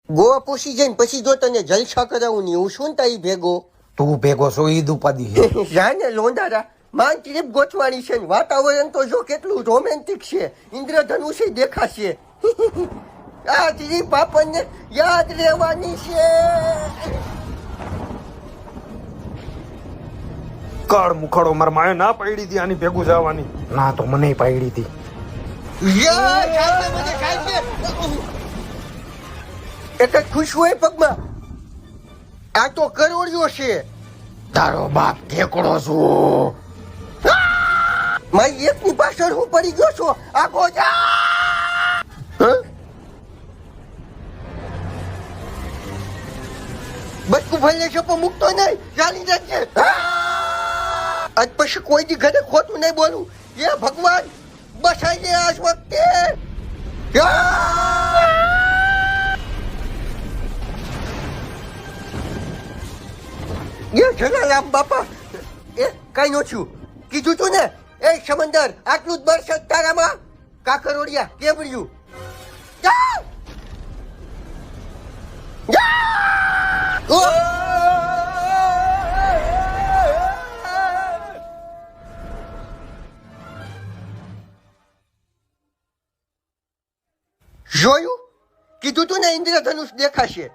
ગોવા પૂછી જઈને પછી જો તને જલસા કરાવું ને હું શું તારી ભેગો તું ભેગો છો ઈદ ઉપાધી છે. જાને લોંડારા માન ટ્રીપ ગોઠવાની છે ને વાતાવરણ તો જો કેટલું રોમેન્ટિક છે ઇન્દ્રધનુષ દેખાશે આ ટ્રીપ આપણને યાદ રહેવાની છે. કળ મુખડો મારા માએ ના પાડી હતી આની ભેગું જવાની. ના તો મને પાડી હતી. એક જ ખુશ હોય પગમાં આ તો કરોડિયો છે. તારો બાપ ઠેકડો છું. મારી એકની પાછળ હું પડી ગયો છું આખો બચકું ભલે છે પણ મૂકતો નહીં ચાલી જશે. આજ પછી કોઈ દી ઘરે ખોટું નહીં બોલું. એ ભગવાન બસાઈ દે આજ વખતે. એ જલારામ બાપા એ કઈ નો છું કીધું તું ને એ સમંદર આટલું જ બરસાત તારામાં કાકરોડિયા કેવડ્યું. જોયું કીધું તું ને ઇન્દ્રધનુષ દેખાશે.